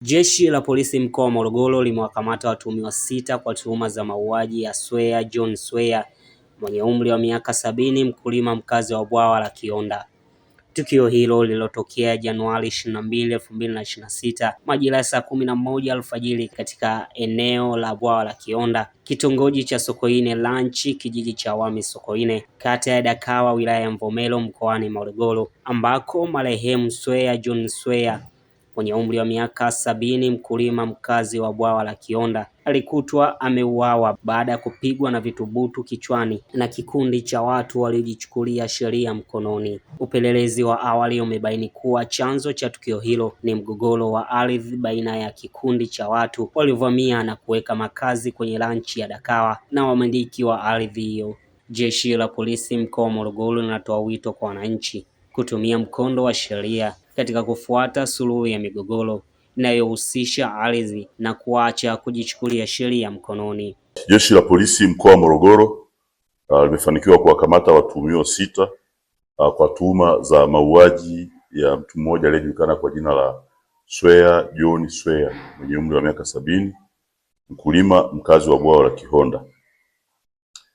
Jeshi la polisi mkoa wa Morogoro limewakamata watuhumiwa 6 kwa tuhuma za mauaji ya Swea John Swea mwenye umri wa miaka 70, mkulima mkazi wa bwawa la Kionda. Tukio hilo lililotokea Januari 22, 2026 majira ya saa 11 alfajiri katika eneo la bwawa la Kionda, kitongoji cha Sokoine Ranch, kijiji cha Wami Sokoine, kata ya Dakawa, wilaya ya Mvomero, mkoani Morogoro, ambako marehemu Swea John Swea mwenye umri wa miaka 70, mkulima mkazi wa bwawa la Kionda, alikutwa ameuawa baada ya kupigwa na vitubutu kichwani na kikundi cha watu waliojichukulia sheria mkononi. Upelelezi wa awali umebaini kuwa chanzo cha tukio hilo ni mgogoro wa ardhi baina ya kikundi cha watu waliovamia na kuweka makazi kwenye ranchi ya Dakawa na wamiliki wa ardhi hiyo. Jeshi la polisi mkoa wa Morogoro linatoa wito kwa wananchi kutumia mkondo wa sheria katika kufuata suluhu ya migogoro inayohusisha ardhi na kuacha kujichukulia sheria mkononi. Jeshi la polisi mkoa wa Morogoro limefanikiwa kuwakamata watuhumiwa 6 kwa tuhuma za mauaji ya mtu mmoja aliyejulikana kwa jina la Swea John Swea mwenye umri wa miaka 70, mkulima mkazi wa bwawa la Kionda.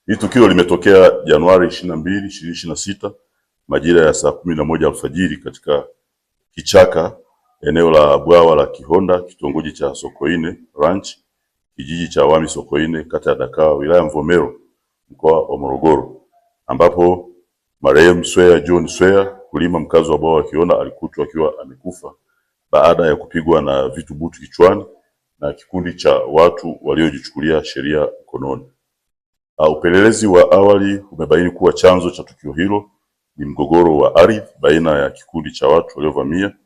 Hili tukio limetokea Januari 22, 2026 majira ya saa 11 alfajiri katika kichaka eneo la bwawa la Kionda, kitongoji cha Sokoine Ranch, kijiji cha Wami Sokoine, kata ya Dakawa, wilaya ya Mvomero, mkoa wa Morogoro, ambapo marehemu Swea John Swea, mkulima mkazi wa bwawa la Kionda, alikutwa akiwa amekufa baada ya kupigwa na vitu butu kichwani na kikundi cha watu waliojichukulia sheria mkononi. Upelelezi wa awali umebaini kuwa chanzo cha tukio hilo ni mgogoro wa ardhi baina ya kikundi cha watu waliovamia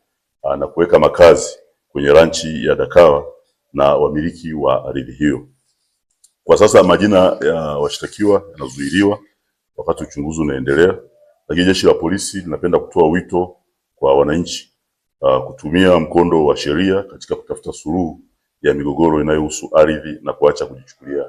na kuweka makazi kwenye ranchi ya Dakawa na wamiliki wa ardhi hiyo. Kwa sasa majina ya washtakiwa yanazuiliwa wakati uchunguzi unaendelea, lakini jeshi la polisi linapenda kutoa wito kwa wananchi kutumia mkondo wa sheria katika kutafuta suluhu ya migogoro inayohusu ardhi na kuacha kujichukulia